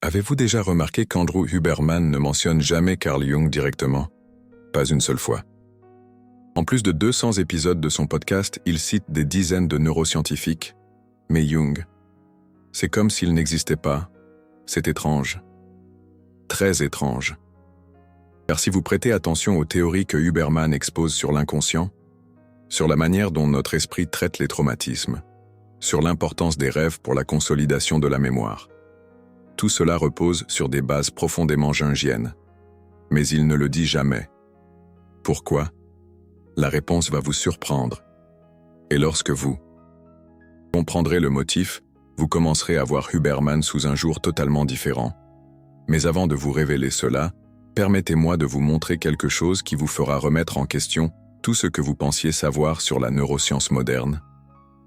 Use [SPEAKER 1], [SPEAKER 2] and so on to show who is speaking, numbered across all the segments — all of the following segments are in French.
[SPEAKER 1] Avez-vous déjà remarqué qu'Andrew Huberman ne mentionne jamais Carl Jung directement? Pas une seule fois. En plus de 200 épisodes de son podcast, il cite des dizaines de neuroscientifiques. Mais Jung, c'est comme s'il n'existait pas. C'est étrange. Très étrange. Car si vous prêtez attention aux théories que Huberman expose sur l'inconscient, sur la manière dont notre esprit traite les traumatismes, sur l'importance des rêves pour la consolidation de la mémoire, tout cela repose sur des bases profondément jungiennes. Mais il ne le dit jamais. Pourquoi? La réponse va vous surprendre. Et lorsque vous comprendrez le motif, vous commencerez à voir Huberman sous un jour totalement différent. Mais avant de vous révéler cela, permettez-moi de vous montrer quelque chose qui vous fera remettre en question tout ce que vous pensiez savoir sur la neuroscience moderne.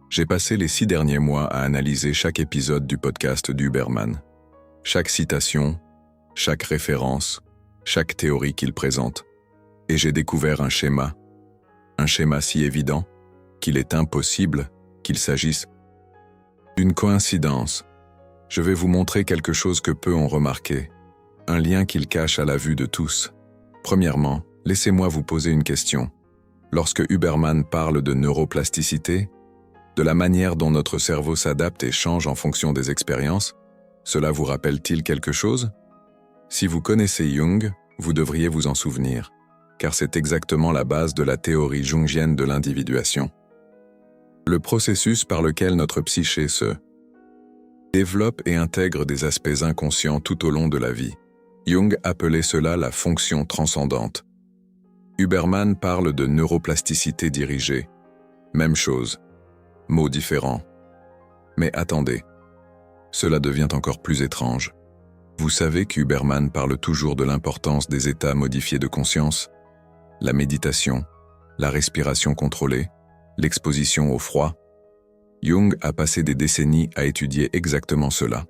[SPEAKER 1] J'ai passé les 6 derniers mois à analyser chaque épisode du podcast d'Huberman. Chaque citation, chaque référence, chaque théorie qu'il présente. Et j'ai découvert un schéma si évident qu'il est impossible qu'il s'agisse d'une coïncidence. Je vais vous montrer quelque chose que peu ont remarqué, un lien qu'il cache à la vue de tous. Premièrement, laissez-moi vous poser une question. Lorsque Huberman parle de neuroplasticité, de la manière dont notre cerveau s'adapte et change en fonction des expériences, cela vous rappelle-t-il quelque chose? Si vous connaissez Jung, vous devriez vous en souvenir, car c'est exactement la base de la théorie jungienne de l'individuation. Le processus par lequel notre psyché se développe et intègre des aspects inconscients tout au long de la vie. Jung appelait cela la fonction transcendante. Huberman parle de neuroplasticité dirigée. Même chose. Mots différents. Mais attendez. Cela devient encore plus étrange. Vous savez qu'Huberman parle toujours de l'importance des états modifiés de conscience, la méditation, la respiration contrôlée, l'exposition au froid. Jung a passé des décennies à étudier exactement cela.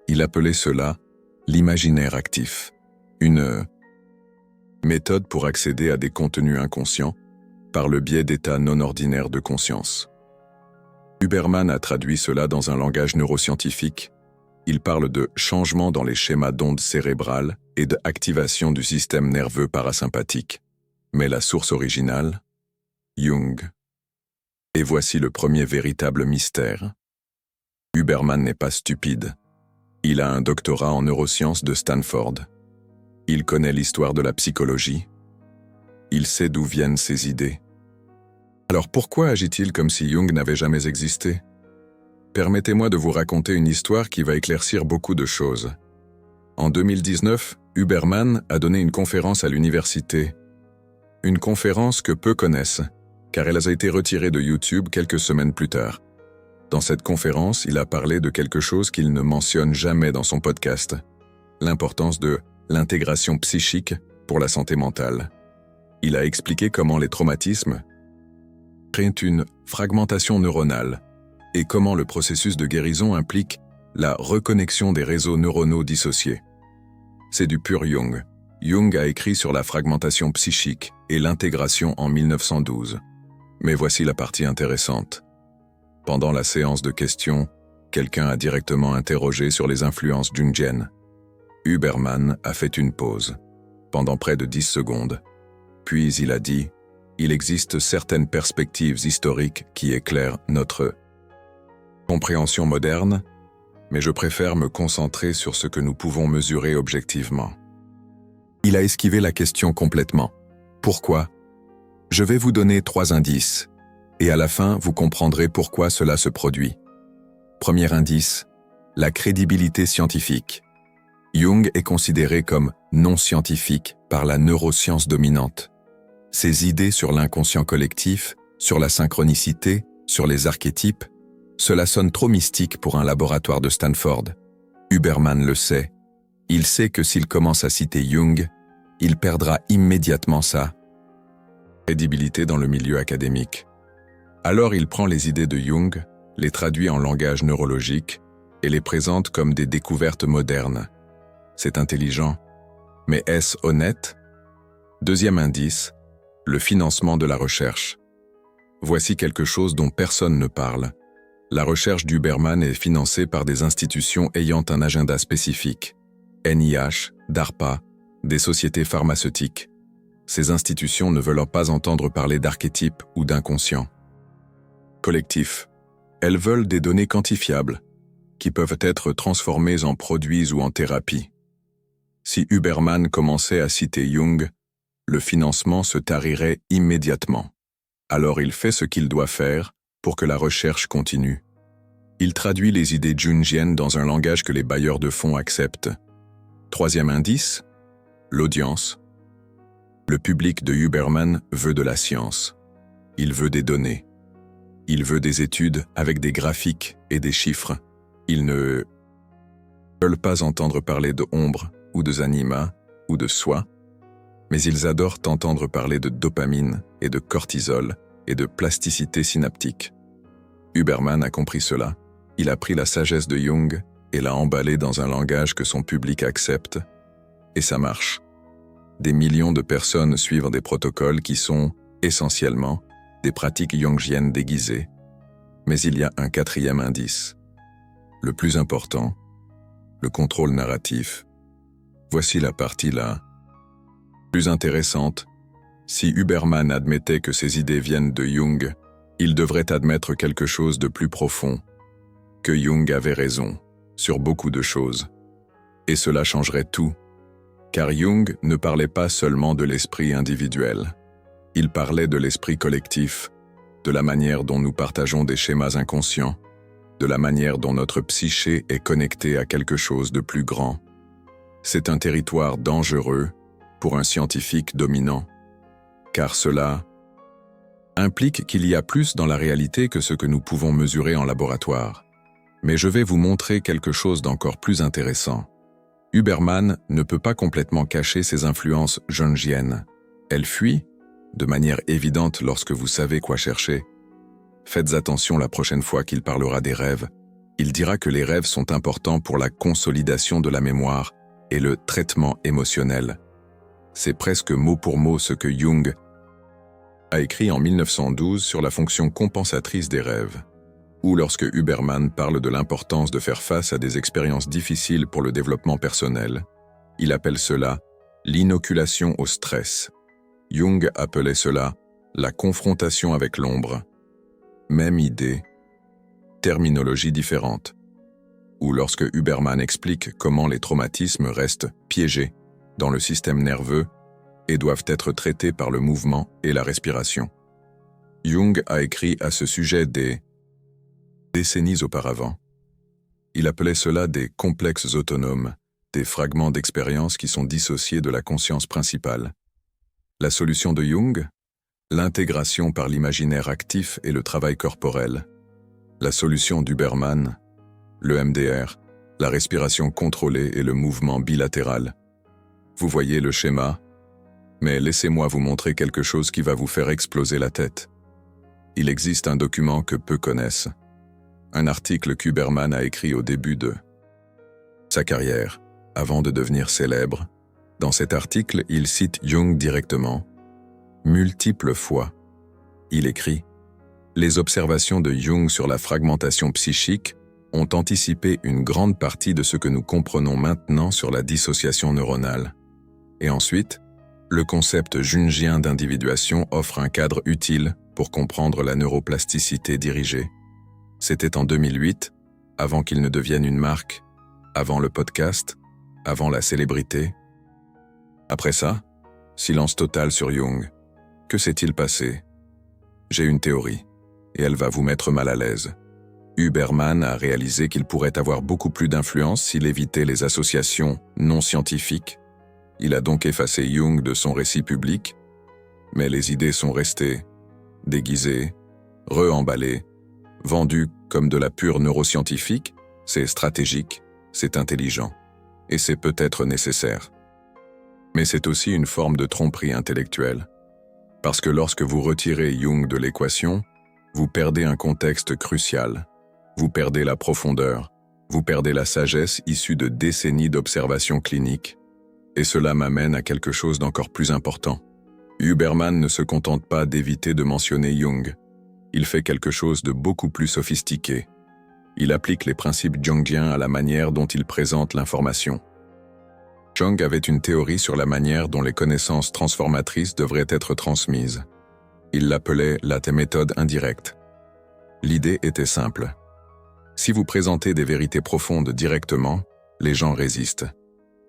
[SPEAKER 1] Il appelait cela l'imaginaire actif, une méthode pour accéder à des contenus inconscients par le biais d'états non ordinaires de conscience. Huberman a traduit cela dans un langage neuroscientifique. Il parle de changement dans les schémas d'ondes cérébrales et d'activation du système nerveux parasympathique. Mais la source originale? Jung. Et voici le premier véritable mystère. Huberman n'est pas stupide. Il a un doctorat en neurosciences de Stanford. Il connaît l'histoire de la psychologie. Il sait d'où viennent ses idées. Alors pourquoi agit-il comme si Jung n'avait jamais existé? Permettez-moi de vous raconter une histoire qui va éclaircir beaucoup de choses. En 2019, Huberman a donné une conférence à l'université. Une conférence que peu connaissent, car elle a été retirée de YouTube quelques semaines plus tard. Dans cette conférence, il a parlé de quelque chose qu'il ne mentionne jamais dans son podcast, l'importance de l'intégration psychique pour la santé mentale. Il a expliqué comment les traumatismes créent une fragmentation neuronale et comment le processus de guérison implique la reconnexion des réseaux neuronaux dissociés. C'est du pur Jung. Jung a écrit sur la fragmentation psychique et l'intégration en 1912. Mais voici la partie intéressante. Pendant la séance de questions, quelqu'un a directement interrogé sur les influences jungiennes. Huberman a fait une pause, pendant près de 10 secondes. Puis il a dit « Il existe certaines perspectives historiques qui éclairent notre compréhension moderne, mais je préfère me concentrer sur ce que nous pouvons mesurer objectivement. » Il a esquivé la question complètement. Pourquoi? Je vais vous donner 3 indices, et à la fin, vous comprendrez pourquoi cela se produit. Premier indice, la crédibilité scientifique. Jung est considéré comme non scientifique par la neuroscience dominante. Ses idées sur l'inconscient collectif, sur la synchronicité, sur les archétypes, cela sonne trop mystique pour un laboratoire de Stanford. Huberman le sait. Il sait que s'il commence à citer Jung, il perdra immédiatement sa crédibilité dans le milieu académique. Alors il prend les idées de Jung, les traduit en langage neurologique et les présente comme des découvertes modernes. C'est intelligent, mais est-ce honnête? Deuxième indice, le financement de la recherche. Voici quelque chose dont personne ne parle. La recherche d'Huberman est financée par des institutions ayant un agenda spécifique. NIH, DARPA, des sociétés pharmaceutiques. Ces institutions ne veulent pas entendre parler d'archétypes ou d'inconscient. Collectif. Elles veulent des données quantifiables, qui peuvent être transformées en produits ou en thérapies. Si Huberman commençait à citer Jung, le financement se tarirait immédiatement. Alors il fait ce qu'il doit faire pour que la recherche continue. Il traduit les idées jungiennes dans un langage que les bailleurs de fonds acceptent. Troisième indice, l'audience. Le public de Huberman veut de la science. Il veut des données. Il veut des études avec des graphiques et des chiffres. Ils ne veulent pas entendre parler de ombre ou de anima ou de soi, mais ils adorent entendre parler de dopamine et de cortisol et de plasticité synaptique. Huberman a compris cela. Il a pris la sagesse de Jung et l'a emballée dans un langage que son public accepte, et ça marche. Des millions de personnes suivent des protocoles qui sont, essentiellement, des pratiques jungiennes déguisées. Mais il y a un quatrième indice. Le plus important, le contrôle narratif. Voici la partie là. Plus intéressante, si Huberman admettait que ses idées viennent de Jung, il devrait admettre quelque chose de plus profond, que Jung avait raison, sur beaucoup de choses. Et cela changerait tout, car Jung ne parlait pas seulement de l'esprit individuel. Il parlait de l'esprit collectif, de la manière dont nous partageons des schémas inconscients, de la manière dont notre psyché est connectée à quelque chose de plus grand. C'est un territoire dangereux pour un scientifique dominant, car cela implique qu'il y a plus dans la réalité que ce que nous pouvons mesurer en laboratoire. Mais je vais vous montrer quelque chose d'encore plus intéressant. Huberman ne peut pas complètement cacher ses influences jungiennes. Elles fuient, de manière évidente lorsque vous savez quoi chercher. Faites attention la prochaine fois qu'il parlera des rêves. Il dira que les rêves sont importants pour la consolidation de la mémoire et le traitement émotionnel. C'est presque mot pour mot ce que Jung a écrit en 1912 sur la fonction compensatrice des rêves, ou lorsque Huberman parle de l'importance de faire face à des expériences difficiles pour le développement personnel. Il appelle cela l'inoculation au stress. Jung appelait cela la confrontation avec l'ombre. Même idée, terminologie différente. Ou lorsque Huberman explique comment les traumatismes restent piégés dans le système nerveux et doivent être traités par le mouvement et la respiration. Jung a écrit à ce sujet des décennies auparavant. Il appelait cela des complexes autonomes, des fragments d'expérience qui sont dissociés de la conscience principale. La solution de Jung? L'intégration par l'imaginaire actif et le travail corporel. La solution d'Huberman? Le MDR, la respiration contrôlée et le mouvement bilatéral. Vous voyez le schéma? Mais laissez-moi vous montrer quelque chose qui va vous faire exploser la tête. Il existe un document que peu connaissent. Un article qu'Huberman a écrit au début de sa carrière, avant de devenir célèbre. Dans cet article, il cite Jung directement, multiples fois. Il écrit « Les observations de Jung sur la fragmentation psychique ont anticipé une grande partie de ce que nous comprenons maintenant sur la dissociation neuronale. » Et ensuite, le concept jungien d'individuation offre un cadre utile pour comprendre la neuroplasticité dirigée. C'était en 2008, avant qu'il ne devienne une marque, avant le podcast, avant la célébrité. Après ça, silence total sur Jung. Que s'est-il passé? J'ai une théorie, et elle va vous mettre mal à l'aise. Huberman a réalisé qu'il pourrait avoir beaucoup plus d'influence s'il évitait les associations non scientifiques. Il a donc effacé Jung de son récit public, mais les idées sont restées, déguisées, re-emballées, vendues comme de la pure neuroscientifique. C'est stratégique, c'est intelligent, et c'est peut-être nécessaire. Mais c'est aussi une forme de tromperie intellectuelle, parce que lorsque vous retirez Jung de l'équation, vous perdez un contexte crucial, vous perdez la profondeur, vous perdez la sagesse issue de décennies d'observations cliniques, et cela m'amène à quelque chose d'encore plus important. Huberman ne se contente pas d'éviter de mentionner Jung. Il fait quelque chose de beaucoup plus sophistiqué. Il applique les principes jungiens à la manière dont il présente l'information. Jung avait une théorie sur la manière dont les connaissances transformatrices devraient être transmises. Il l'appelait la méthode indirecte. L'idée était simple. Si vous présentez des vérités profondes directement, les gens résistent.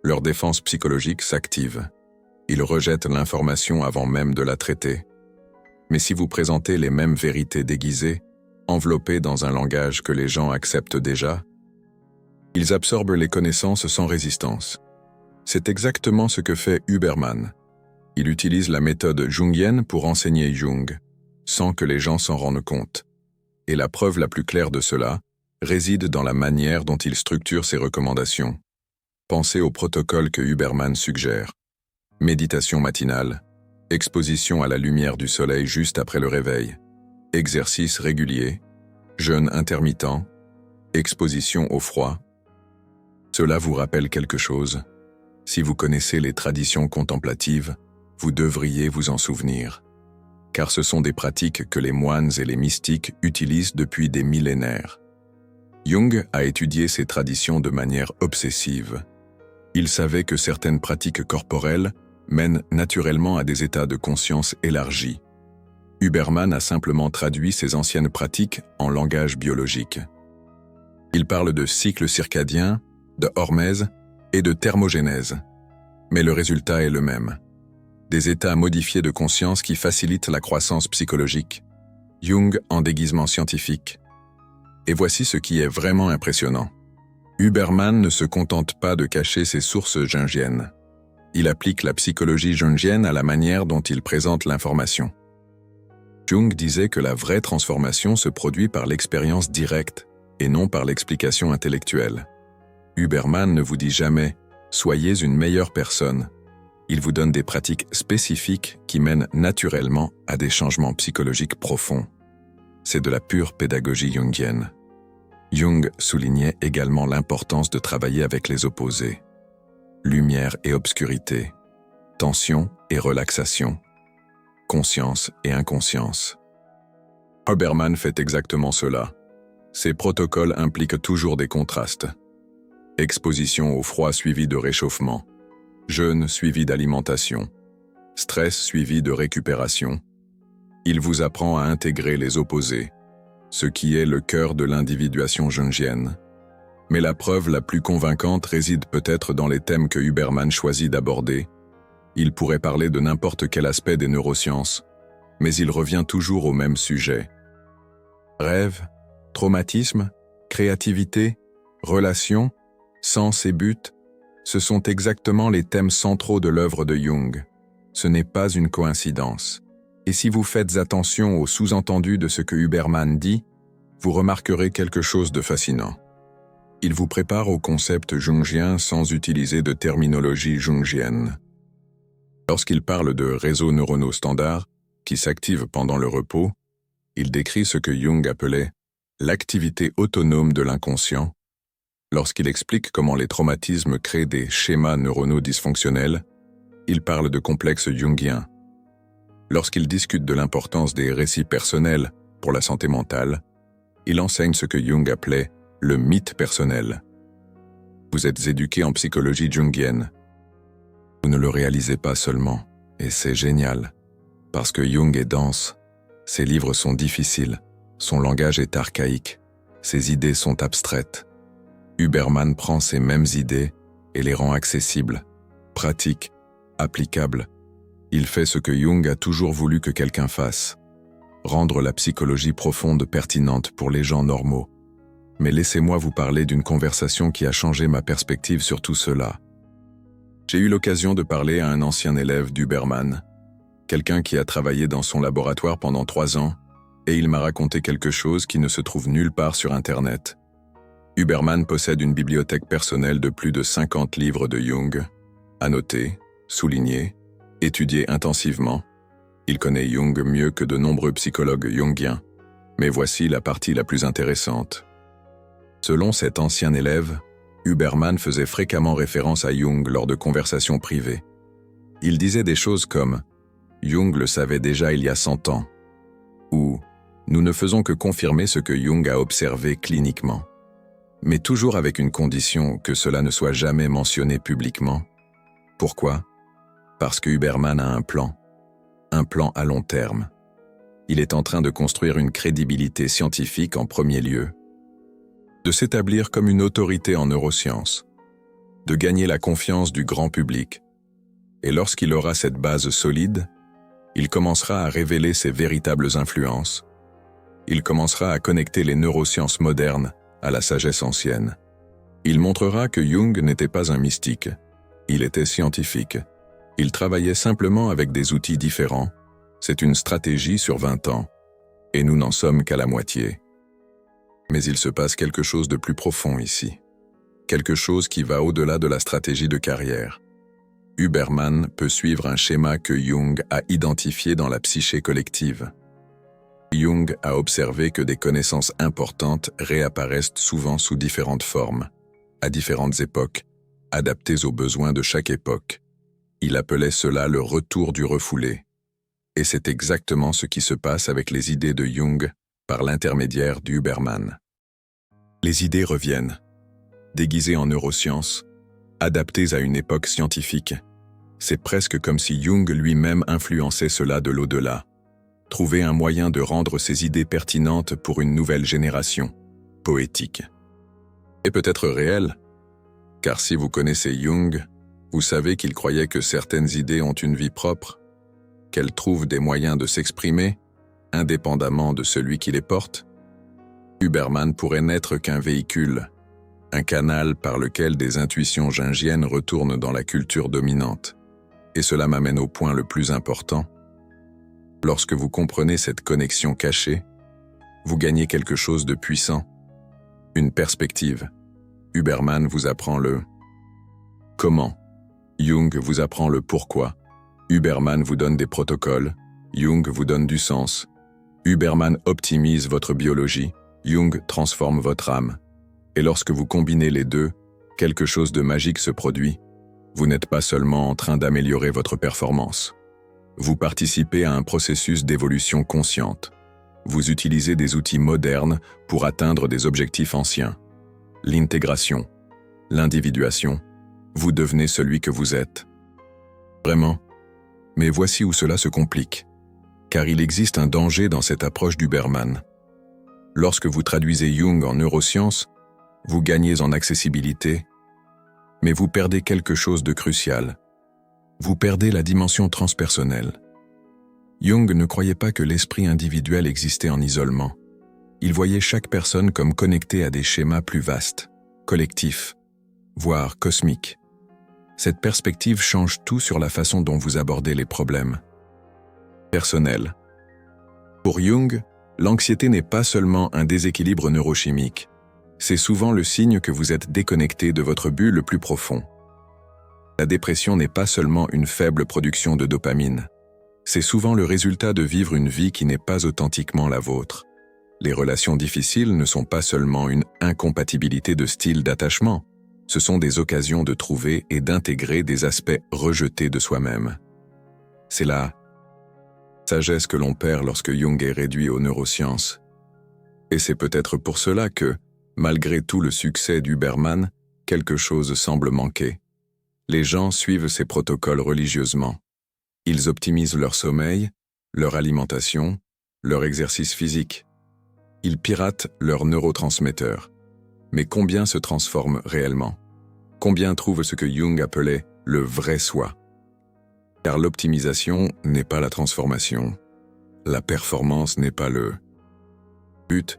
[SPEAKER 1] Leur défense psychologique s'active. Ils rejettent l'information avant même de la traiter. Mais si vous présentez les mêmes vérités déguisées, enveloppées dans un langage que les gens acceptent déjà, ils absorbent les connaissances sans résistance. C'est exactement ce que fait Huberman. Il utilise la méthode jungienne pour enseigner Jung, sans que les gens s'en rendent compte. Et la preuve la plus claire de cela réside dans la manière dont il structure ses recommandations. Pensez au protocole que Huberman suggère. Méditation matinale, exposition à la lumière du soleil juste après le réveil, exercice régulier, jeûne intermittent, exposition au froid. Cela vous rappelle quelque chose? Si vous connaissez les traditions contemplatives, vous devriez vous en souvenir, car ce sont des pratiques que les moines et les mystiques utilisent depuis des millénaires. Jung a étudié ces traditions de manière obsessive. Il savait que certaines pratiques corporelles mènent naturellement à des états de conscience élargis. Huberman a simplement traduit ces anciennes pratiques en langage biologique. Il parle de cycle circadien, de hormèse et de thermogénèse. Mais le résultat est le même. Des états modifiés de conscience qui facilitent la croissance psychologique. Jung en déguisement scientifique. Et voici ce qui est vraiment impressionnant. Huberman ne se contente pas de cacher ses sources jungiennes. Il applique la psychologie jungienne à la manière dont il présente l'information. Jung disait que la vraie transformation se produit par l'expérience directe et non par l'explication intellectuelle. Huberman ne vous dit jamais « soyez une meilleure personne ». Il vous donne des pratiques spécifiques qui mènent naturellement à des changements psychologiques profonds. C'est de la pure pédagogie jungienne. Jung soulignait également l'importance de travailler avec les opposés. Lumière et obscurité, tension et relaxation, conscience et inconscience. Huberman fait exactement cela. Ces protocoles impliquent toujours des contrastes. Exposition au froid suivie de réchauffement, jeûne suivi d'alimentation, stress suivi de récupération. Il vous apprend à intégrer les opposés, ce qui est le cœur de l'individuation jungienne. Mais la preuve la plus convaincante réside peut-être dans les thèmes que Huberman choisit d'aborder. Il pourrait parler de n'importe quel aspect des neurosciences, mais il revient toujours au même sujet. Rêve, traumatisme, créativité, relations, sens et but, ce sont exactement les thèmes centraux de l'œuvre de Jung. Ce n'est pas une coïncidence. Et si vous faites attention aux sous-entendus de ce que Huberman dit, vous remarquerez quelque chose de fascinant. Il vous prépare au concept jungien sans utiliser de terminologie jungienne. Lorsqu'il parle de réseaux neuronaux standards qui s'activent pendant le repos, il décrit ce que Jung appelait l'activité autonome de l'inconscient. Lorsqu'il explique comment les traumatismes créent des schémas neuronaux dysfonctionnels, il parle de complexes jungiens. Lorsqu'il discute de l'importance des récits personnels pour la santé mentale, il enseigne ce que Jung appelait le mythe personnel. Vous êtes éduqué en psychologie jungienne. Vous ne le réalisez pas seulement, et c'est génial, parce que Jung est dense, ses livres sont difficiles, son langage est archaïque, ses idées sont abstraites. Huberman prend ces mêmes idées et les rend accessibles, pratiques, applicables. Il fait ce que Jung a toujours voulu que quelqu'un fasse, rendre la psychologie profonde pertinente pour les gens normaux. Mais laissez-moi vous parler d'une conversation qui a changé ma perspective sur tout cela. J'ai eu l'occasion de parler à un ancien élève d'Huberman, quelqu'un qui a travaillé dans son laboratoire pendant 3 ans, et il m'a raconté quelque chose qui ne se trouve nulle part sur Internet. Huberman possède une bibliothèque personnelle de plus de 50 livres de Jung, annotés, soulignés, étudiés intensivement. Il connaît Jung mieux que de nombreux psychologues jungiens, mais voici la partie la plus intéressante. Selon cet ancien élève, Huberman faisait fréquemment référence à Jung lors de conversations privées. Il disait des choses comme « Jung le savait déjà il y a 100 ans » ou « Nous ne faisons que confirmer ce que Jung a observé cliniquement ». Mais toujours avec une condition, que cela ne soit jamais mentionné publiquement. Pourquoi? Parce que Huberman a un plan à long terme. Il est en train de construire une crédibilité scientifique en premier lieu, de s'établir comme une autorité en neurosciences, de gagner la confiance du grand public. Et lorsqu'il aura cette base solide, il commencera à révéler ses véritables influences. Il commencera à connecter les neurosciences modernes à la sagesse ancienne. Il montrera que Jung n'était pas un mystique. Il était scientifique. Il travaillait simplement avec des outils différents. C'est une stratégie sur 20 ans. Et nous n'en sommes qu'à la moitié. Mais il se passe quelque chose de plus profond ici. Quelque chose qui va au-delà de la stratégie de carrière. Huberman peut suivre un schéma que Jung a identifié dans la psyché collective. Jung a observé que des connaissances importantes réapparaissent souvent sous différentes formes, à différentes époques, adaptées aux besoins de chaque époque. Il appelait cela le retour du refoulé. Et c'est exactement ce qui se passe avec les idées de Jung par l'intermédiaire d'Huberman. Les idées reviennent, déguisées en neurosciences, adaptées à une époque scientifique. C'est presque comme si Jung lui-même influençait cela de l'au-delà. Trouver un moyen de rendre ces idées pertinentes pour une nouvelle génération, poétique. Et peut-être réelle, car si vous connaissez Jung, vous savez qu'il croyait que certaines idées ont une vie propre, qu'elles trouvent des moyens de s'exprimer, indépendamment de celui qui les porte. Huberman pourrait n'être qu'un véhicule, un canal par lequel des intuitions jungiennes retournent dans la culture dominante. Et cela m'amène au point le plus important. Lorsque vous comprenez cette connexion cachée, vous gagnez quelque chose de puissant, une perspective. Huberman vous apprend le comment. Jung vous apprend le pourquoi. Huberman vous donne des protocoles. Jung vous donne du sens. Huberman optimise votre biologie. Jung transforme votre âme. Et lorsque vous combinez les deux, quelque chose de magique se produit. Vous n'êtes pas seulement en train d'améliorer votre performance. Vous participez à un processus d'évolution consciente. Vous utilisez des outils modernes pour atteindre des objectifs anciens. L'intégration, l'individuation, vous devenez celui que vous êtes. Vraiment. Mais voici où cela se complique. Car il existe un danger dans cette approche d'Huberman. Lorsque vous traduisez Jung en neurosciences, vous gagnez en accessibilité, mais vous perdez quelque chose de crucial. Vous perdez la dimension transpersonnelle. Jung ne croyait pas que l'esprit individuel existait en isolement. Il voyait chaque personne comme connectée à des schémas plus vastes, collectifs, voire cosmiques. Cette perspective change tout sur la façon dont vous abordez les problèmes. Personnel. Pour Jung, l'anxiété n'est pas seulement un déséquilibre neurochimique. C'est souvent le signe que vous êtes déconnecté de votre but le plus profond. La dépression n'est pas seulement une faible production de dopamine. C'est souvent le résultat de vivre une vie qui n'est pas authentiquement la vôtre. Les relations difficiles ne sont pas seulement une incompatibilité de style d'attachement. Ce sont des occasions de trouver et d'intégrer des aspects rejetés de soi-même. C'est la sagesse que l'on perd lorsque Jung est réduit aux neurosciences. Et c'est peut-être pour cela que, malgré tout le succès d'Huberman, quelque chose semble manquer. Les gens suivent ces protocoles religieusement. Ils optimisent leur sommeil, leur alimentation, leur exercice physique. Ils piratent leurs neurotransmetteurs. Mais combien se transforment réellement? Combien trouvent ce que Jung appelait le vrai soi? Car l'optimisation n'est pas la transformation. La performance n'est pas le but.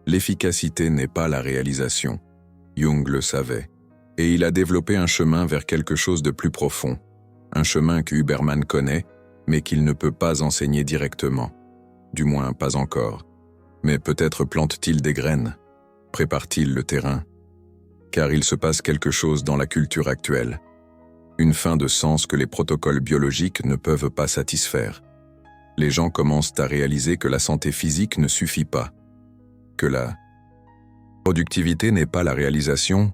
[SPEAKER 1] L'efficacité n'est pas la réalisation. Jung le savait. Et il a développé un chemin vers quelque chose de plus profond. Un chemin que Huberman connaît, mais qu'il ne peut pas enseigner directement. Du moins, pas encore. Mais peut-être plante-t-il des graines? Prépare-t-il le terrain? Car il se passe quelque chose dans la culture actuelle. Une fin de sens que les protocoles biologiques ne peuvent pas satisfaire. Les gens commencent à réaliser que la santé physique ne suffit pas. Que la productivité n'est pas la réalisation,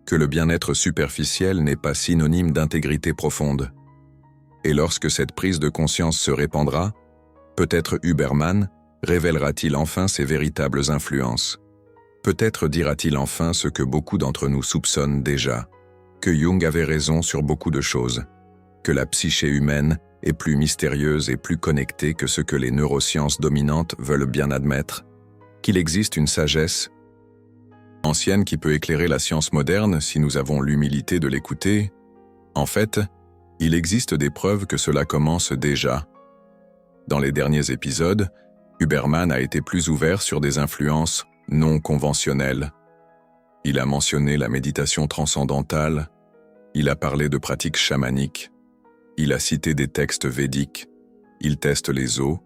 [SPEAKER 1] que le bien-être superficiel n'est pas synonyme d'intégrité profonde. Et lorsque cette prise de conscience se répandra, peut-être Huberman révélera-t-il enfin ses véritables influences. Peut-être dira-t-il enfin ce que beaucoup d'entre nous soupçonnent déjà, que Jung avait raison sur beaucoup de choses, que la psyché humaine est plus mystérieuse et plus connectée que ce que les neurosciences dominantes veulent bien admettre, qu'il existe une sagesse ancienne qui peut éclairer la science moderne si nous avons l'humilité de l'écouter. En fait, il existe des preuves que cela commence déjà. Dans les derniers épisodes, Huberman a été plus ouvert sur des influences non conventionnelles. Il a mentionné la méditation transcendantale, il a parlé de pratiques chamaniques, il a cité des textes védiques, il teste les eaux,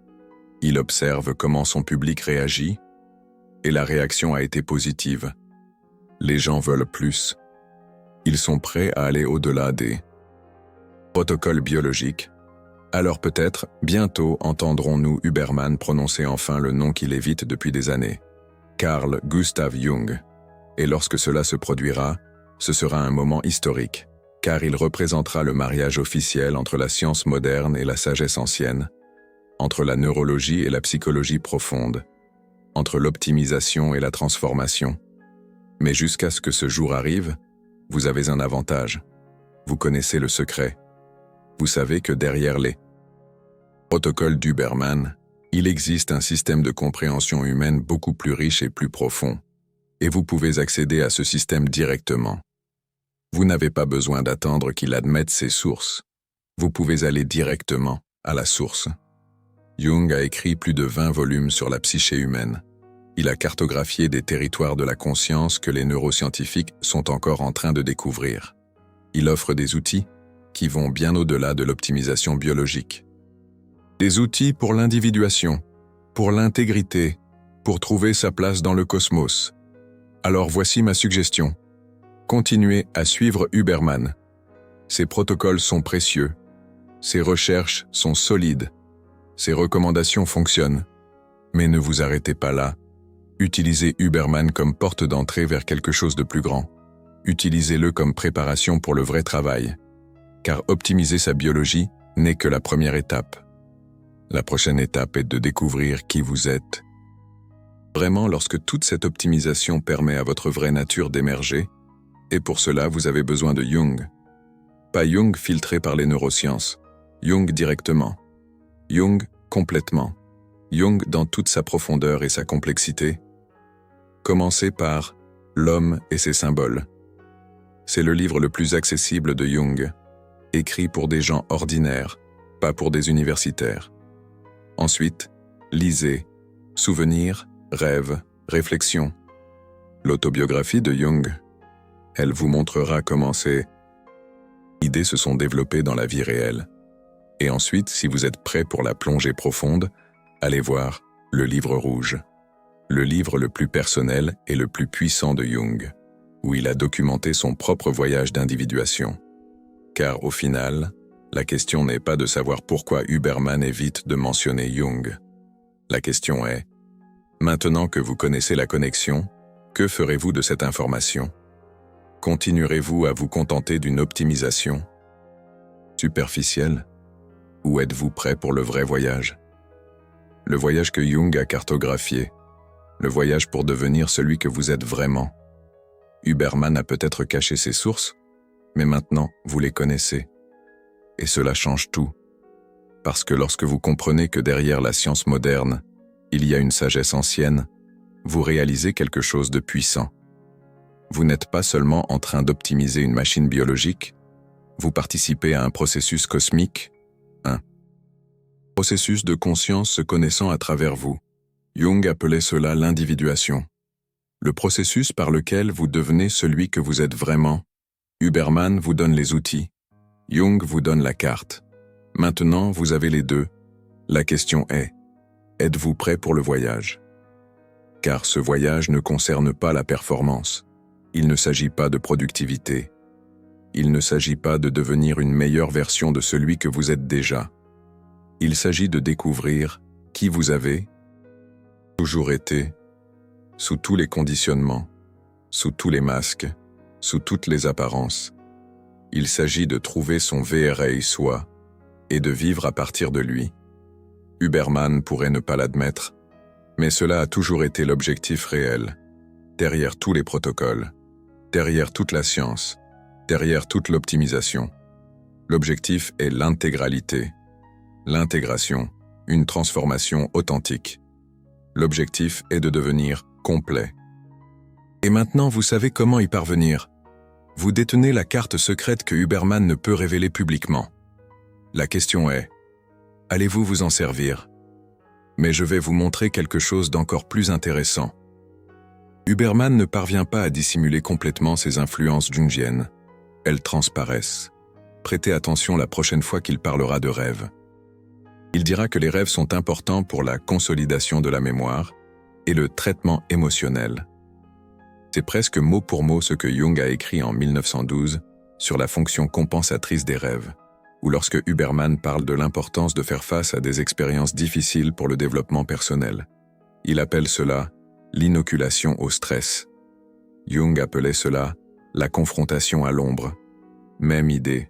[SPEAKER 1] il observe comment son public réagit, et la réaction a été positive. Les gens veulent plus. Ils sont prêts à aller au-delà des protocoles biologiques. Alors peut-être, bientôt entendrons-nous Huberman prononcer enfin le nom qu'il évite depuis des années, Carl Gustav Jung. Et lorsque cela se produira, ce sera un moment historique, car il représentera le mariage officiel entre la science moderne et la sagesse ancienne, entre la neurologie et la psychologie profonde, entre l'optimisation et la transformation. Mais jusqu'à ce que ce jour arrive, vous avez un avantage. Vous connaissez le secret. Vous savez que derrière les protocoles d'Huberman, il existe un système de compréhension humaine beaucoup plus riche et plus profond, et vous pouvez accéder à ce système directement. Vous n'avez pas besoin d'attendre qu'il admette ses sources. Vous pouvez aller directement à la source. Jung a écrit plus de 20 volumes sur la psyché humaine. Il a cartographié des territoires de la conscience que les neuroscientifiques sont encore en train de découvrir. Il offre des outils qui vont bien au-delà de l'optimisation biologique. Des outils pour l'individuation, pour l'intégrité, pour trouver sa place dans le cosmos. Alors voici ma suggestion. Continuez à suivre Huberman. Ses protocoles sont précieux. Ses recherches sont solides. Ses recommandations fonctionnent. Mais ne vous arrêtez pas là. Utilisez Huberman comme porte d'entrée vers quelque chose de plus grand. Utilisez-le comme préparation pour le vrai travail. Car optimiser sa biologie n'est que la première étape. La prochaine étape est de découvrir qui vous êtes. Vraiment, lorsque toute cette optimisation permet à votre vraie nature d'émerger, et pour cela vous avez besoin de Jung. Pas Jung filtré par les neurosciences, Jung directement. Jung complètement. Jung dans toute sa profondeur et sa complexité. Commencez par L'homme et ses symboles. C'est le livre le plus accessible de Jung, écrit pour des gens ordinaires, pas pour des universitaires. Ensuite, lisez Souvenirs, rêves, réflexions. L'autobiographie de Jung. Elle vous montrera comment ces idées se sont développées dans la vie réelle. Et ensuite, si vous êtes prêt pour la plongée profonde, allez voir Le Livre rouge, le livre le plus personnel et le plus puissant de Jung, où il a documenté son propre voyage d'individuation. Car au final, la question n'est pas de savoir pourquoi Huberman évite de mentionner Jung. La question est, maintenant que vous connaissez la connexion, que ferez-vous de cette information? Continuerez-vous à vous contenter d'une optimisation superficielle? Ou êtes-vous prêt pour le vrai voyage? Le voyage que Jung a cartographié, le voyage pour devenir celui que vous êtes vraiment. Huberman a peut-être caché ses sources, mais maintenant vous les connaissez. Et cela change tout. Parce que lorsque vous comprenez que derrière la science moderne, il y a une sagesse ancienne, vous réalisez quelque chose de puissant. Vous n'êtes pas seulement en train d'optimiser une machine biologique, vous participez à un processus cosmique, un processus de conscience se connaissant à travers vous. Jung appelait cela l'individuation. Le processus par lequel vous devenez celui que vous êtes vraiment. Huberman vous donne les outils. Jung vous donne la carte. Maintenant, vous avez les deux. La question est, êtes-vous prêt pour le voyage? Car ce voyage ne concerne pas la performance. Il ne s'agit pas de productivité. Il ne s'agit pas de devenir une meilleure version de celui que vous êtes déjà. Il s'agit de découvrir qui vous avez toujours été, sous tous les conditionnements, sous tous les masques, sous toutes les apparences. Il s'agit de trouver son VRA soi et de vivre à partir de lui. Huberman pourrait ne pas l'admettre, mais cela a toujours été l'objectif réel. derrière tous les protocoles, derrière toute la science, derrière toute l'optimisation. L'objectif est l'intégralité, l'intégration, une transformation authentique. L'objectif est de devenir complet. Et maintenant, vous savez comment y parvenir. Vous détenez la carte secrète que Huberman ne peut révéler publiquement. La question est, allez-vous vous en servir? Mais je vais vous montrer quelque chose d'encore plus intéressant. Huberman ne parvient pas à dissimuler complètement ses influences jungiennes. Elles transparaissent. Prêtez attention la prochaine fois qu'il parlera de rêves. Il dira que les rêves sont importants pour la consolidation de la mémoire et le traitement émotionnel. C'est presque mot pour mot ce que Jung a écrit en 1912 sur la fonction compensatrice des rêves, ou lorsque Huberman parle de l'importance de faire face à des expériences difficiles pour le développement personnel. Il appelle cela l'inoculation au stress. Jung appelait cela la confrontation à l'ombre. Même idée,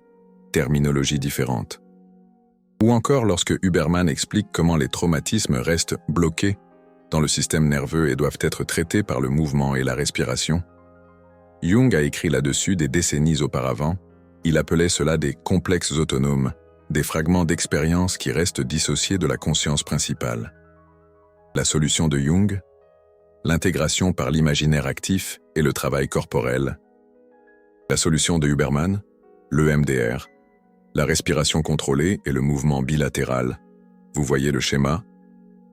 [SPEAKER 1] terminologie différente. Ou encore lorsque Huberman explique comment les traumatismes restent bloqués dans le système nerveux et doivent être traités par le mouvement et la respiration. Jung a écrit là-dessus des décennies auparavant. Il appelait cela des complexes autonomes, des fragments d'expérience qui restent dissociés de la conscience principale. La solution de Jung, l'intégration par l'imaginaire actif et le travail corporel. La solution de Huberman, l'EMDR, la respiration contrôlée et le mouvement bilatéral. Vous voyez le schéma?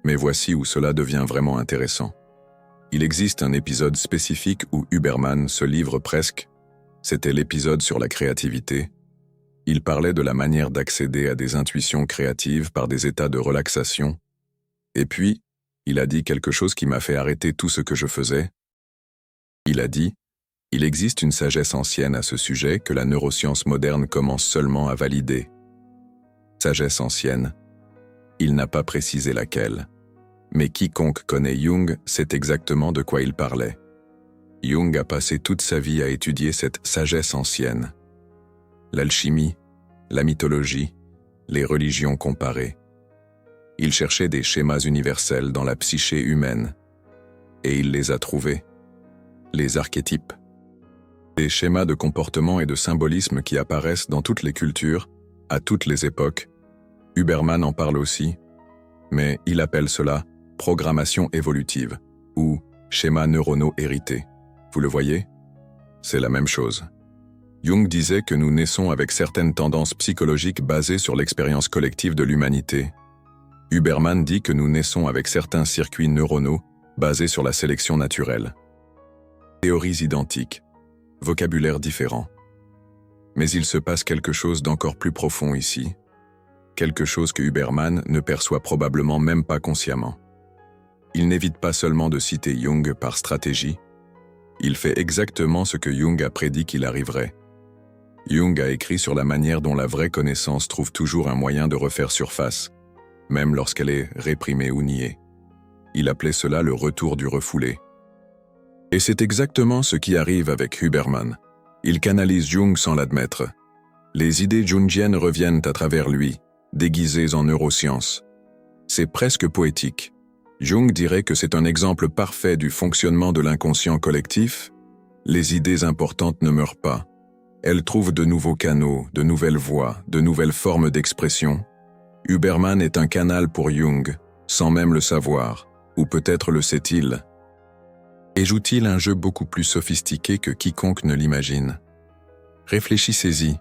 [SPEAKER 1] Mais voici où cela devient vraiment intéressant. Il existe un épisode spécifique où Huberman se livre presque. C'était l'épisode sur la créativité. Il parlait de la manière d'accéder à des intuitions créatives par des états de relaxation. Et puis, il a dit quelque chose qui m'a fait arrêter tout ce que je faisais. Il a dit, il existe une sagesse ancienne à ce sujet que la neuroscience moderne commence seulement à valider. Sagesse ancienne. Il n'a pas précisé laquelle. Mais quiconque connaît Jung sait exactement de quoi il parlait. Jung a passé toute sa vie à étudier cette sagesse ancienne. L'alchimie, la mythologie, les religions comparées. Il cherchait des schémas universels dans la psyché humaine. Et il les a trouvés. Les archétypes. Des schémas de comportement et de symbolisme qui apparaissent dans toutes les cultures, à toutes les époques. Huberman en parle aussi, mais il appelle cela programmation évolutive ou schémas neuronaux hérités. Vous le voyez? C'est la même chose. Jung disait que nous naissons avec certaines tendances psychologiques basées sur l'expérience collective de l'humanité. Huberman dit que nous naissons avec certains circuits neuronaux basés sur la sélection naturelle. Théories identiques, vocabulaire différent. Mais il se passe quelque chose d'encore plus profond ici. Quelque chose que Huberman ne perçoit probablement même pas consciemment. Il n'évite pas seulement de citer Jung par stratégie, il fait exactement ce que Jung a prédit qu'il arriverait. Jung a écrit sur la manière dont la vraie connaissance trouve toujours un moyen de refaire surface, même lorsqu'elle est réprimée ou niée. Il appelait cela le retour du refoulé. Et c'est exactement ce qui arrive avec Huberman. Il canalise Jung sans l'admettre. Les idées jungiennes reviennent à travers lui, déguisées en neurosciences. C'est presque poétique. Jung dirait que c'est un exemple parfait du fonctionnement de l'inconscient collectif. Les idées importantes ne meurent pas. Elles trouvent de nouveaux canaux, de nouvelles voies, de nouvelles formes d'expression. Huberman est un canal pour Jung, sans même le savoir, ou peut-être le sait-il. Et joue-t-il un jeu beaucoup plus sophistiqué que quiconque ne l'imagine? Réfléchissez-y.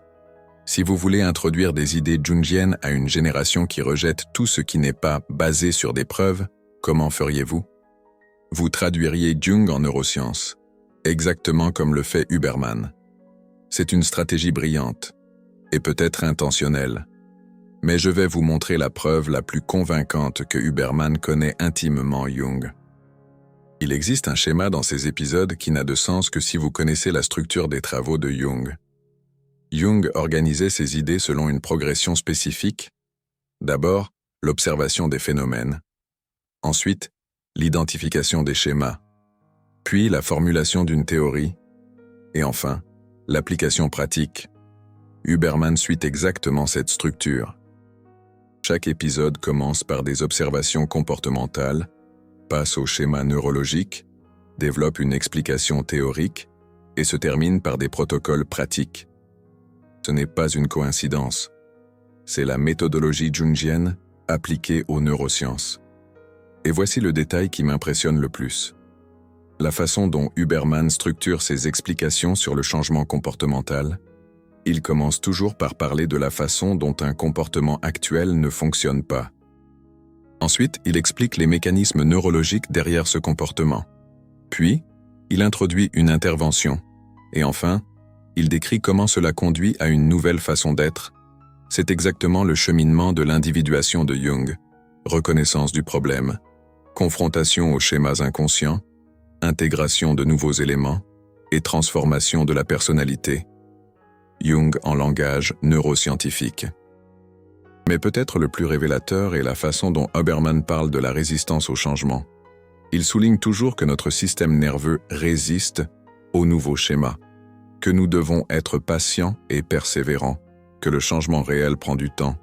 [SPEAKER 1] Si vous voulez introduire des idées jungiennes à une génération qui rejette tout ce qui n'est pas basé sur des preuves, comment feriez-vous? Vous traduiriez Jung en neurosciences, exactement comme le fait Huberman. C'est une stratégie brillante, et peut-être intentionnelle. Mais je vais vous montrer la preuve la plus convaincante que Huberman connaît intimement Jung. Il existe un schéma dans ces épisodes qui n'a de sens que si vous connaissez la structure des travaux de Jung. Jung organisait ses idées selon une progression spécifique. D'abord, l'observation des phénomènes. Ensuite, l'identification des schémas. Puis la formulation d'une théorie. Et enfin, l'application pratique. Huberman suit exactement cette structure. Chaque épisode commence par des observations comportementales, passe au schéma neurologique, développe une explication théorique et se termine par des protocoles pratiques. Ce n'est pas une coïncidence. C'est la méthodologie jungienne appliquée aux neurosciences. Et voici le détail qui m'impressionne le plus. La façon dont Huberman structure ses explications sur le changement comportemental. Il commence toujours par parler de la façon dont un comportement actuel ne fonctionne pas. Ensuite, il explique les mécanismes neurologiques derrière ce comportement. Puis, il introduit une intervention. Et enfin, il décrit comment cela conduit à une nouvelle façon d'être. C'est exactement le cheminement de l'individuation de Jung. Reconnaissance du problème, confrontation aux schémas inconscients, intégration de nouveaux éléments et transformation de la personnalité. Jung en langage neuroscientifique. Mais peut-être le plus révélateur est la façon dont Huberman parle de la résistance au changement. Il souligne toujours que notre système nerveux résiste aux nouveaux schémas, que nous devons être patients et persévérants, que le changement réel prend du temps.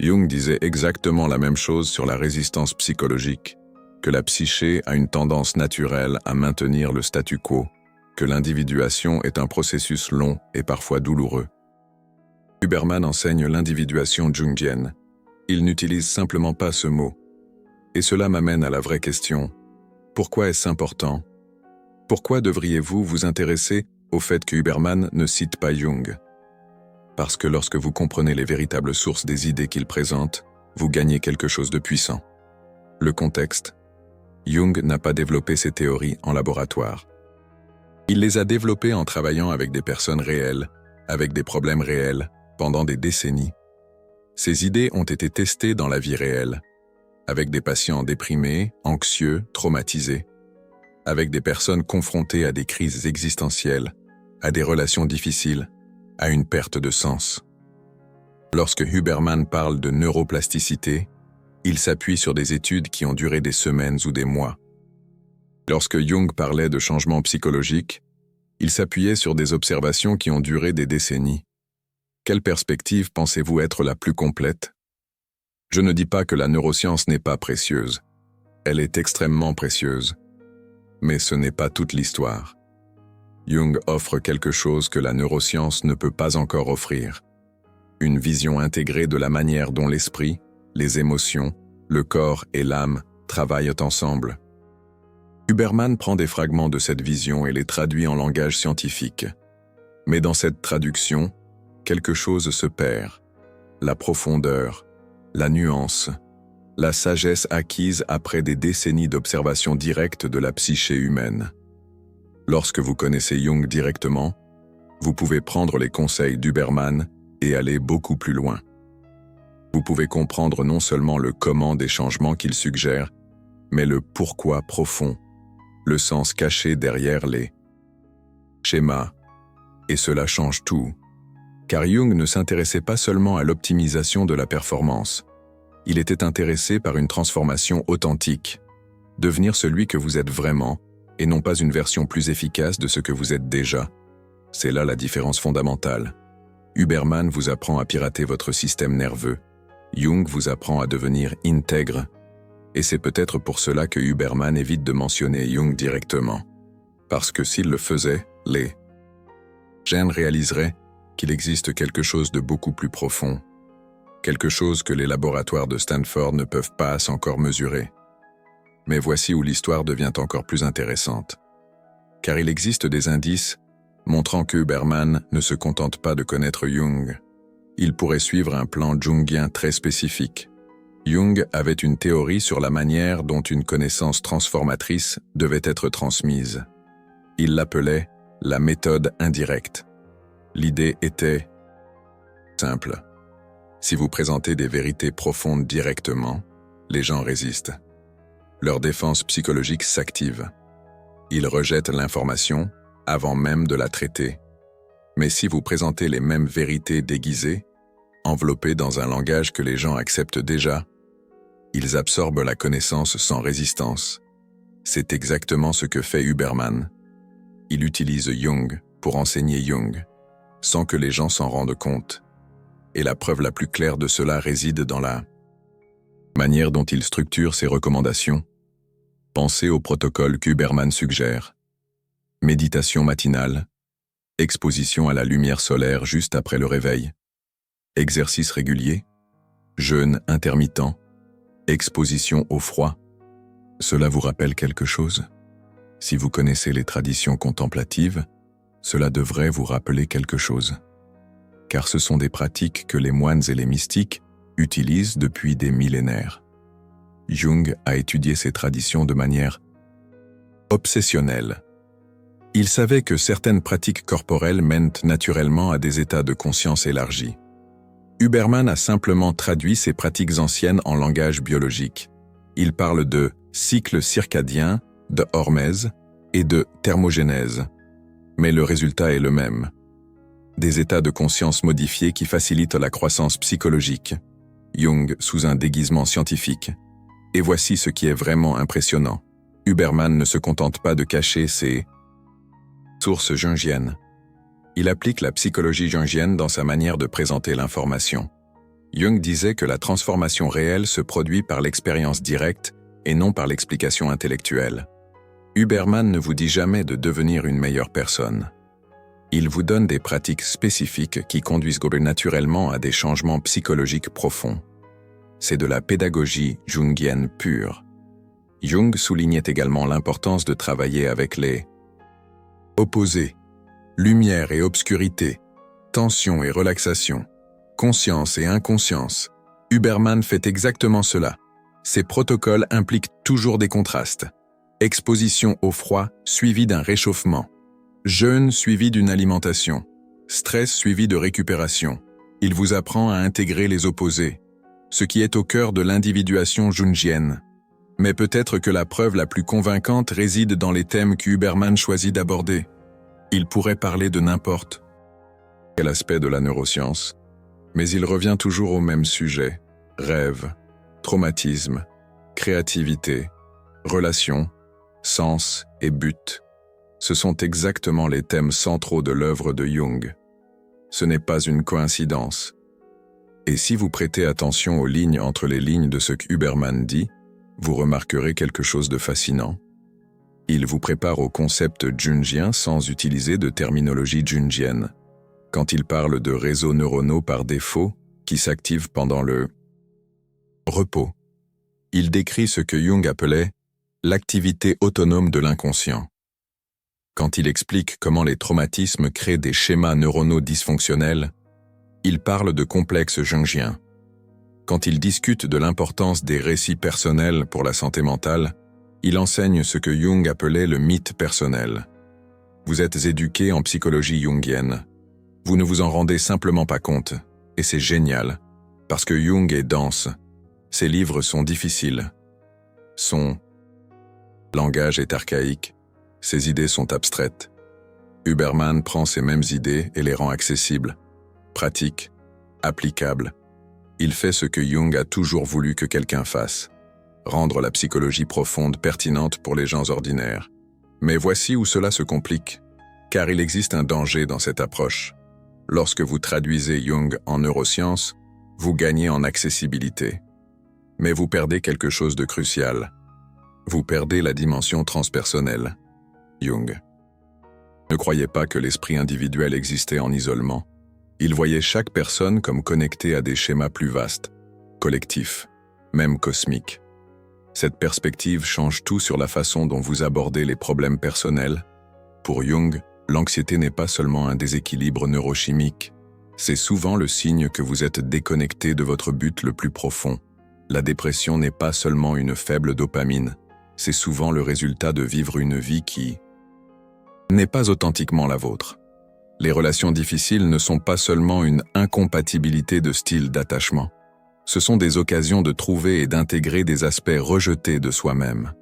[SPEAKER 1] Jung disait exactement la même chose sur la résistance psychologique, que la psyché a une tendance naturelle à maintenir le statu quo, que l'individuation est un processus long et parfois douloureux. Huberman enseigne l'individuation jungienne. Il n'utilise simplement pas ce mot. Et cela m'amène à la vraie question. Pourquoi est-ce important? Pourquoi devriez-vous vous intéresser au fait que Huberman ne cite pas Jung? Parce que lorsque vous comprenez les véritables sources des idées qu'il présente, vous gagnez quelque chose de puissant. Le contexte. Jung n'a pas développé ses théories en laboratoire. Il les a développées en travaillant avec des personnes réelles, avec des problèmes réels, pendant des décennies. Ces idées ont été testées dans la vie réelle, avec des patients déprimés, anxieux, traumatisés, avec des personnes confrontées à des crises existentielles, à des relations difficiles, à une perte de sens. Lorsque Huberman parle de neuroplasticité, il s'appuie sur des études qui ont duré des semaines ou des mois. Lorsque Jung parlait de changement psychologique, il s'appuyait sur des observations qui ont duré des décennies. Quelle perspective pensez-vous être la plus complète? Je ne dis pas que la neuroscience n'est pas précieuse. Elle est extrêmement précieuse. Mais ce n'est pas toute l'histoire. Jung offre quelque chose que la neuroscience ne peut pas encore offrir. Une vision intégrée de la manière dont l'esprit, les émotions, le corps et l'âme travaillent ensemble. Huberman prend des fragments de cette vision et les traduit en langage scientifique. Mais dans cette traduction, quelque chose se perd. La profondeur, la nuance, la sagesse acquise après des décennies d'observation directe de la psyché humaine. Lorsque vous connaissez Jung directement, vous pouvez prendre les conseils d'Huberman et aller beaucoup plus loin. Vous pouvez comprendre non seulement le comment des changements qu'il suggère, mais le pourquoi profond, le sens caché derrière les schémas. Et cela change tout. Car Jung ne s'intéressait pas seulement à l'optimisation de la performance. Il était intéressé par une transformation authentique, devenir celui que vous êtes vraiment, et non pas une version plus efficace de ce que vous êtes déjà. C'est là la différence fondamentale. Huberman vous apprend à pirater votre système nerveux. Jung vous apprend à devenir intègre. Et c'est peut-être pour cela que Huberman évite de mentionner Jung directement. Parce que s'il le faisait, les gens réaliseraient qu'il existe quelque chose de beaucoup plus profond. Quelque chose que les laboratoires de Stanford ne peuvent pas encore mesurer. Mais voici où l'histoire devient encore plus intéressante. Car il existe des indices montrant que Huberman ne se contente pas de connaître Jung. Il pourrait suivre un plan jungien très spécifique. Jung avait une théorie sur la manière dont une connaissance transformatrice devait être transmise. Il l'appelait la méthode indirecte. L'idée était simple. Si vous présentez des vérités profondes directement, les gens résistent. Leur défense psychologique s'active. Ils rejettent l'information avant même de la traiter. Mais si vous présentez les mêmes vérités déguisées, enveloppées dans un langage que les gens acceptent déjà, ils absorbent la connaissance sans résistance. C'est exactement ce que fait Huberman. Il utilise Jung pour enseigner Jung, sans que les gens s'en rendent compte. Et la preuve la plus claire de cela réside dans la manière dont il structure ses recommandations. Pensez au protocole qu'Huberman suggère. Méditation matinale, exposition à la lumière solaire juste après le réveil, exercice régulier, jeûne intermittent, exposition au froid. Cela vous rappelle quelque chose? Si vous connaissez les traditions contemplatives, cela devrait vous rappeler quelque chose. Car ce sont des pratiques que les moines et les mystiques utilisent depuis des millénaires. Jung a étudié ces traditions de manière obsessionnelle. Il savait que certaines pratiques corporelles mènent naturellement à des états de conscience élargis. Huberman a simplement traduit ces pratiques anciennes en langage biologique. Il parle de cycle circadien, de hormèse et de thermogénèse. Mais le résultat est le même. Des états de conscience modifiés qui facilitent la croissance psychologique. Jung sous un déguisement scientifique. Et voici ce qui est vraiment impressionnant. Huberman ne se contente pas de cacher ses sources jungiennes. Il applique la psychologie jungienne dans sa manière de présenter l'information. Jung disait que la transformation réelle se produit par l'expérience directe et non par l'explication intellectuelle. Huberman ne vous dit jamais de devenir une meilleure personne. Il vous donne des pratiques spécifiques qui conduisent naturellement à des changements psychologiques profonds. C'est de la pédagogie jungienne pure. Jung soulignait également l'importance de travailler avec les opposés, lumière et obscurité, tension et relaxation, conscience et inconscience. Huberman fait exactement cela. Ces protocoles impliquent toujours des contrastes. Exposition au froid suivie d'un réchauffement. Jeûne suivi d'une alimentation. Stress suivi de récupération. Il vous apprend à intégrer les opposés, ce qui est au cœur de l'individuation jungienne. Mais peut-être que la preuve la plus convaincante réside dans les thèmes qu'Huberman choisit d'aborder. Il pourrait parler de n'importe quel aspect de la neuroscience, mais il revient toujours au même sujet: rêve, traumatisme, créativité, relations, sens et but. Ce sont exactement les thèmes centraux de l'œuvre de Jung. Ce n'est pas une coïncidence. Et si vous prêtez attention aux lignes entre les lignes de ce qu'Huberman dit, vous remarquerez quelque chose de fascinant. Il vous prépare au concept jungien sans utiliser de terminologie jungienne. Quand il parle de réseaux neuronaux par défaut qui s'activent pendant le repos, il décrit ce que Jung appelait l'activité autonome de l'inconscient. Quand il explique comment les traumatismes créent des schémas neuronaux dysfonctionnels, il parle de complexes jungiens. Quand il discute de l'importance des récits personnels pour la santé mentale, il enseigne ce que Jung appelait le mythe personnel. Vous êtes éduqué en psychologie jungienne. Vous ne vous en rendez simplement pas compte, et c'est génial, parce que Jung est dense. Ses livres sont difficiles. Son langage est archaïque. Ses idées sont abstraites. Huberman prend ces mêmes idées et les rend accessibles, pratiques, applicables. Il fait ce que Jung a toujours voulu que quelqu'un fasse: rendre la psychologie profonde pertinente pour les gens ordinaires. Mais voici où cela se complique, car il existe un danger dans cette approche. Lorsque vous traduisez Jung en neurosciences, vous gagnez en accessibilité. Mais vous perdez quelque chose de crucial. Vous perdez la dimension transpersonnelle. Jung ne croyait pas que l'esprit individuel existait en isolement. Il voyait chaque personne comme connectée à des schémas plus vastes, collectifs, même cosmiques. Cette perspective change tout sur la façon dont vous abordez les problèmes personnels. Pour Jung, l'anxiété n'est pas seulement un déséquilibre neurochimique, c'est souvent le signe que vous êtes déconnecté de votre but le plus profond. La dépression n'est pas seulement une faible dopamine, c'est souvent le résultat de vivre une vie qui n'est pas authentiquement la vôtre. Les relations difficiles ne sont pas seulement une incompatibilité de style d'attachement. Ce sont des occasions de trouver et d'intégrer des aspects rejetés de soi-même.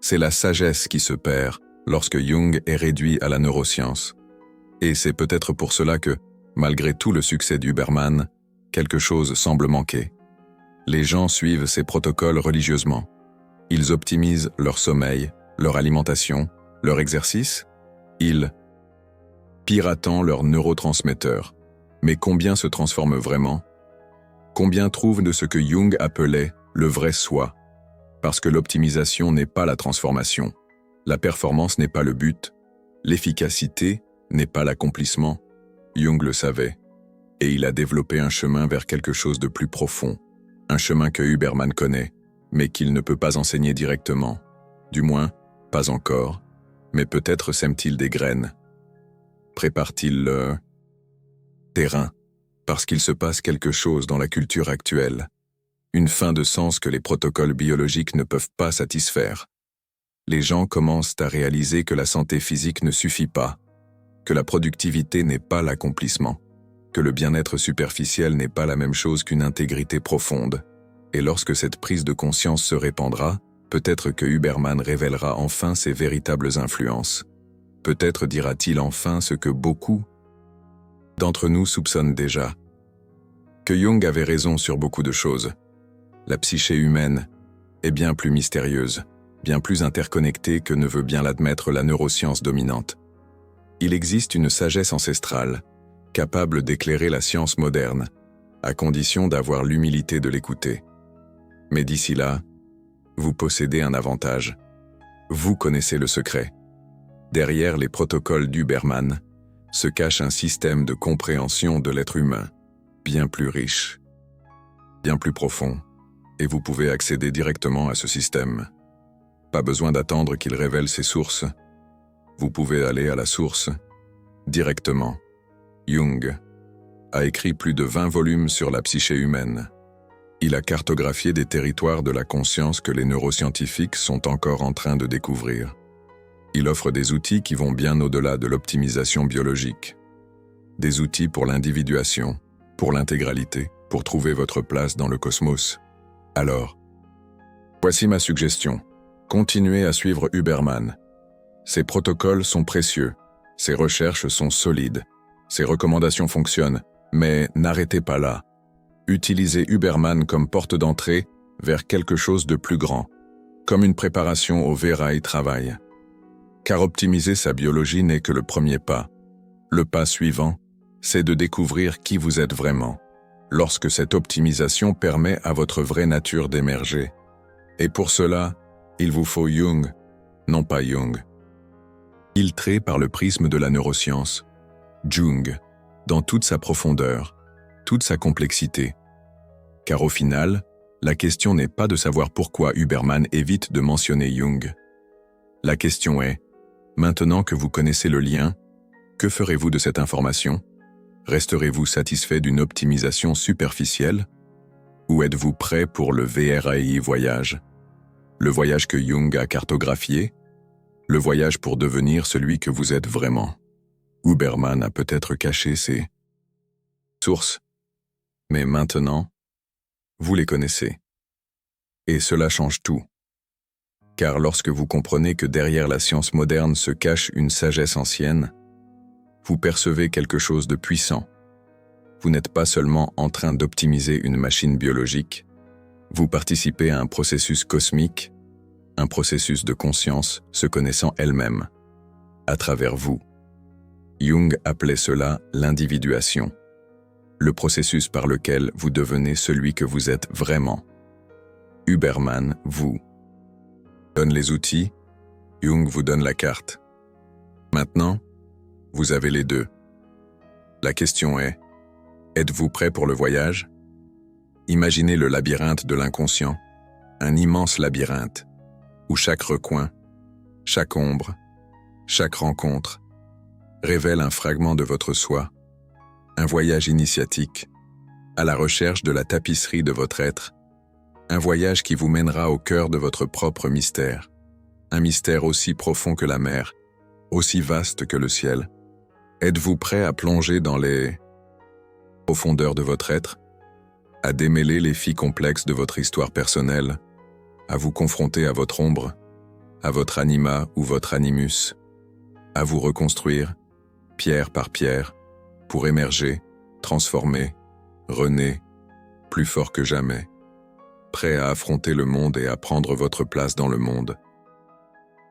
[SPEAKER 1] C'est la sagesse qui se perd lorsque Jung est réduit à la neuroscience. Et c'est peut-être pour cela que, malgré tout le succès d'Huberman, quelque chose semble manquer. Les gens suivent ces protocoles religieusement. Ils optimisent leur sommeil, leur alimentation, leur exercice. Ils piratent leurs neurotransmetteurs. Mais combien se transforment vraiment? Combien trouvent de ce que Jung appelait le vrai soi? Parce que l'optimisation n'est pas la transformation. La performance n'est pas le but. L'efficacité n'est pas l'accomplissement. Jung le savait. Et il a développé un chemin vers quelque chose de plus profond. Un chemin que Huberman connaît, mais qu'il ne peut pas enseigner directement. Du moins, pas encore. Mais peut-être sème-t-il des graines. Prépare-t-il le terrain, parce qu'il se passe quelque chose dans la culture actuelle. Une fin de sens que les protocoles biologiques ne peuvent pas satisfaire. Les gens commencent à réaliser que la santé physique ne suffit pas, que la productivité n'est pas l'accomplissement, que le bien-être superficiel n'est pas la même chose qu'une intégrité profonde. Et lorsque cette prise de conscience se répandra, peut-être que Huberman révélera enfin ses véritables influences. Peut-être dira-t-il enfin ce que beaucoup d'entre nous soupçonnent déjà. Que Jung avait raison sur beaucoup de choses. La psyché humaine est bien plus mystérieuse, bien plus interconnectée que ne veut bien l'admettre la neuroscience dominante. Il existe une sagesse ancestrale, capable d'éclairer la science moderne, à condition d'avoir l'humilité de l'écouter. Mais d'ici là, vous possédez un avantage. Vous connaissez le secret. Derrière les protocoles d'Huberman se cache un système de compréhension de l'être humain, bien plus riche, bien plus profond, et vous pouvez accéder directement à ce système. Pas besoin d'attendre qu'il révèle ses sources. Vous pouvez aller à la source directement. Jung a écrit plus de 20 volumes sur la psyché humaine. Il a cartographié des territoires de la conscience que les neuroscientifiques sont encore en train de découvrir. Il offre des outils qui vont bien au-delà de l'optimisation biologique. Des outils pour l'individuation, pour l'intégralité, pour trouver votre place dans le cosmos. Alors, voici ma suggestion. Continuez à suivre Huberman. Ses protocoles sont précieux, ses recherches sont solides, ses recommandations fonctionnent, mais n'arrêtez pas là. Utilisez Huberman comme porte d'entrée vers quelque chose de plus grand, comme une préparation au vérail travail. Car optimiser sa biologie n'est que le premier pas. Le pas suivant, c'est de découvrir qui vous êtes vraiment, lorsque cette optimisation permet à votre vraie nature d'émerger. Et pour cela, il vous faut Jung, non pas Jung. Filtré par le prisme de la neuroscience, Jung, dans toute sa profondeur, toute sa complexité. Car au final, la question n'est pas de savoir pourquoi Huberman évite de mentionner Jung. La question est, maintenant que vous connaissez le lien, que ferez-vous de cette information? Resterez-vous satisfait d'une optimisation superficielle? Ou êtes-vous prêt pour le VRAI voyage? Le voyage que Jung a cartographié? Le voyage pour devenir celui que vous êtes vraiment? Huberman a peut-être caché ses sources, mais maintenant, vous les connaissez. Et cela change tout. Car lorsque vous comprenez que derrière la science moderne se cache une sagesse ancienne, vous percevez quelque chose de puissant. Vous n'êtes pas seulement en train d'optimiser une machine biologique, vous participez à un processus cosmique, un processus de conscience se connaissant elle-même, à travers vous. Jung appelait cela l'individuation, le processus par lequel vous devenez celui que vous êtes vraiment. Huberman vous donne les outils, Jung vous donne la carte. Maintenant, vous avez les deux. La question est, êtes-vous prêt pour le voyage? Imaginez le labyrinthe de l'inconscient, un immense labyrinthe, où chaque recoin, chaque ombre, chaque rencontre, révèle un fragment de votre soi, un voyage initiatique, à la recherche de la tapisserie de votre être, un voyage qui vous mènera au cœur de votre propre mystère, un mystère aussi profond que la mer, aussi vaste que le ciel. Êtes-vous prêt à plonger dans les profondeurs de votre être, à démêler les fils complexes de votre histoire personnelle, à vous confronter à votre ombre, à votre anima ou votre animus, à vous reconstruire, pierre par pierre, pour émerger, transformer, renaître, plus fort que jamais, prêt à affronter le monde et à prendre votre place dans le monde?